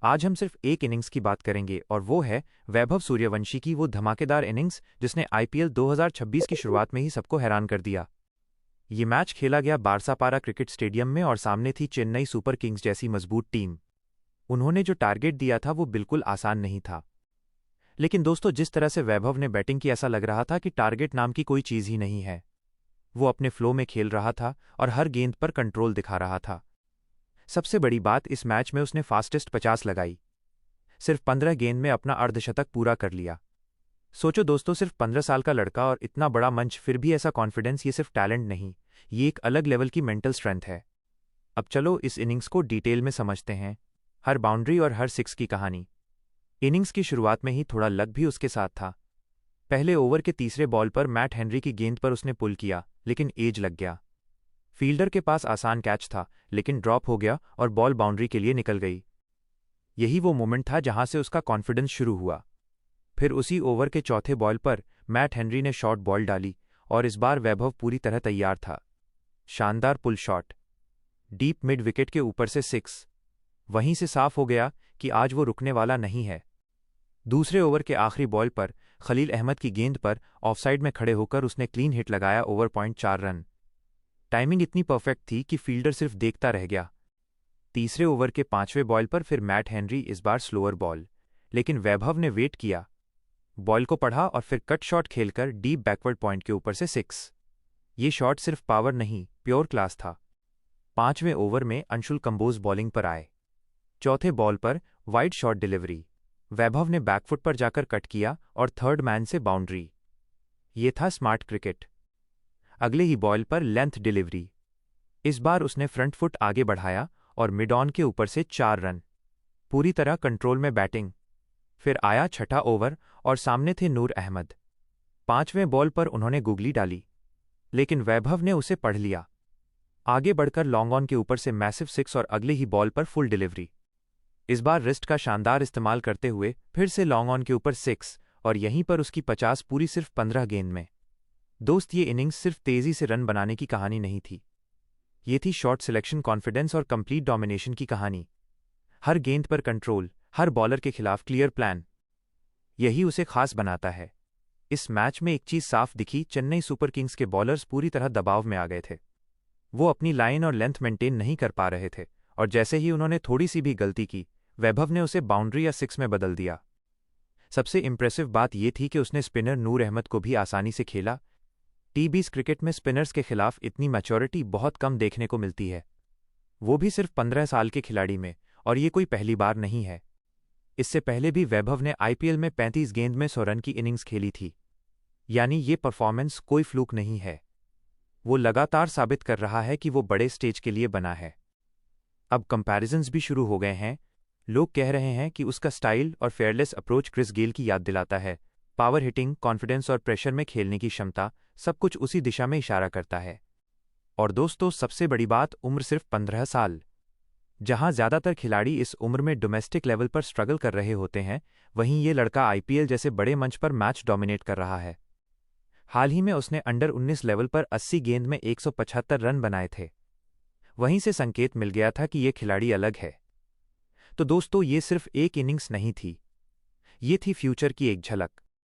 आज हम सिर्फ एक इनिंग्स की बात करेंगे और वो है वैभव सूर्यवंशी की वो धमाकेदार इनिंग्स जिसने आईपीएल 2026 की शुरुआत में ही सबको हैरान कर दिया। ये मैच खेला गया बारसापारा क्रिकेट स्टेडियम में और सामने थी चेन्नई सुपर किंग्स जैसी मजबूत टीम। उन्होंने जो टारगेट दिया था वो बिल्कुल आसान नहीं था। लेकिन दोस्तों, जिस तरह से वैभव ने बैटिंग की, ऐसा लग रहा था कि टारगेट नाम की कोई चीज़ ही नहीं है। वो अपने फ्लो में खेल रहा था और हर गेंद पर कंट्रोल दिखा रहा था। सबसे बड़ी बात, इस मैच में उसने फास्टेस्ट 50 लगाई। सिर्फ 15 गेंद में अपना अर्धशतक पूरा कर लिया। सोचो दोस्तों, सिर्फ 15 साल का लड़का और इतना बड़ा मंच, फिर भी ऐसा कॉन्फिडेंस। ये सिर्फ टैलेंट नहीं, ये एक अलग लेवल की मेंटल स्ट्रेंथ है। अब चलो इस इनिंग्स को डिटेल में समझते हैं, हर बाउंड्री और हर सिक्स की कहानी। इनिंग्स की शुरुआत में ही थोड़ा लक भी उसके साथ था। पहले ओवर के तीसरे बॉल पर मैट हेनरी की गेंद पर उसने पुल किया, लेकिन एज लग गया। फील्डर के पास आसान कैच था, लेकिन ड्रॉप हो गया और बॉल बाउंड्री के लिए निकल गई। यही वो मोमेंट था जहां से उसका कॉन्फिडेंस शुरू हुआ। फिर उसी ओवर के चौथे बॉल पर मैट हेनरी ने शॉर्ट बॉल डाली और इस बार वैभव पूरी तरह तैयार था। शानदार pull shot, deep mid wicket के ऊपर से सिक्स। वहीं से साफ हो गया कि आज वो रुकने वाला नहीं है। दूसरे ओवर के आखिरी बॉल पर खलील अहमद की गेंद पर ऑफसाइड में खड़े होकर उसने क्लीन हिट लगाया ओवर 4 रन। टाइमिंग इतनी परफेक्ट थी कि फील्डर सिर्फ देखता रह गया। तीसरे ओवर के 5वें बॉल पर फिर मैट हेनरी, इस बार स्लोअर बॉल, लेकिन वैभव ने वेट किया, बॉल को पढ़ा और फिर कट शॉट खेलकर डीप बैकवर्ड पॉइंट के ऊपर से सिक्स। ये शॉट सिर्फ पावर नहीं, प्योर क्लास था। 5वें ओवर में अंशुल कंबोज बॉलिंग पर आए। चौथे बॉल पर वाइड शॉट डिलीवरी, वैभव ने बैकफुट पर जाकर कट किया और थर्ड मैन से बाउंड्री। ये था स्मार्ट क्रिकेट। अगले ही बॉल पर लेंथ डिलीवरी, इस बार उसने फ्रंट फुट आगे बढ़ाया और मिड ऑन के ऊपर से 4 रन। पूरी तरह कंट्रोल में बैटिंग। फिर आया छठा ओवर और सामने थे नूर अहमद। 5वें बॉल पर उन्होंने गुगली डाली, लेकिन वैभव ने उसे पढ़ लिया। आगे बढ़कर लॉन्ग ऑन के ऊपर से मैसिव सिक्स और अगले ही बॉल पर फुल डिलीवरी। इस बार रिस्ट का शानदार इस्तेमाल करते हुए फिर से लॉन्ग ऑन के ऊपर सिक्स और यहीं पर उसकी 50 पूरी सिर्फ 15 गेंद में। दोस्त, ये इनिंग्स सिर्फ तेजी से रन बनाने की कहानी नहीं थी। ये थी शॉट सिलेक्शन, कॉन्फिडेंस और कंप्लीट डोमिनेशन की कहानी। हर गेंद पर कंट्रोल, हर बॉलर के खिलाफ क्लियर प्लान। यही उसे खास बनाता है। इस मैच में एक चीज साफ दिखी, चेन्नई सुपर किंग्स के बॉलर्स पूरी तरह दबाव में आ गए थे। वो अपनी लाइन और लेंथ मेंटेन नहीं कर पा रहे थे और जैसे ही उन्होंने थोड़ी सी भी गलती की, वैभव ने उसे बाउंड्री या सिक्स में बदल दिया। सबसे इंप्रेसिव बात यह थी कि उसने स्पिनर नूर अहमद को भी आसानी से खेला। टी20 क्रिकेट में स्पिनर्स के खिलाफ इतनी मैच्योरिटी बहुत कम देखने को मिलती है, वो भी सिर्फ 15 साल के खिलाड़ी में, और ये कोई पहली बार नहीं है। इससे पहले भी वैभव ने आईपीएल में 35 गेंद में 100 रन की इनिंग्स खेली थी। यानी ये परफॉर्मेंस कोई फ्लूक नहीं है। वो लगातार साबित कर रहा है कि वो बड़े स्टेज के लिए बना है। अब कंपैरिजन्स भी शुरू हो गए हैं। लोग कह रहे हैं कि उसका स्टाइल और फेयरलेस अप्रोच क्रिस गेल की याद दिलाता है। पावर हिटिंग, कॉन्फिडेंस और प्रेशर में खेलने की क्षमता, सब कुछ उसी दिशा में इशारा करता है। और दोस्तों, सबसे बड़ी बात, उम्र सिर्फ 15 साल। जहां ज्यादातर खिलाड़ी इस उम्र में डोमेस्टिक लेवल पर स्ट्रगल कर रहे होते हैं, वहीं ये लड़का आईपीएल जैसे बड़े मंच पर मैच डोमिनेट कर रहा है। हाल ही में उसने अंडर 19 लेवल पर 80 गेंद में 175 रन बनाए थे। वहीं से संकेत मिल गया था कि ये खिलाड़ी अलग है। तो दोस्तों, ये सिर्फ एक इनिंग्स नहीं थी, ये थी फ्यूचर की एक झलक।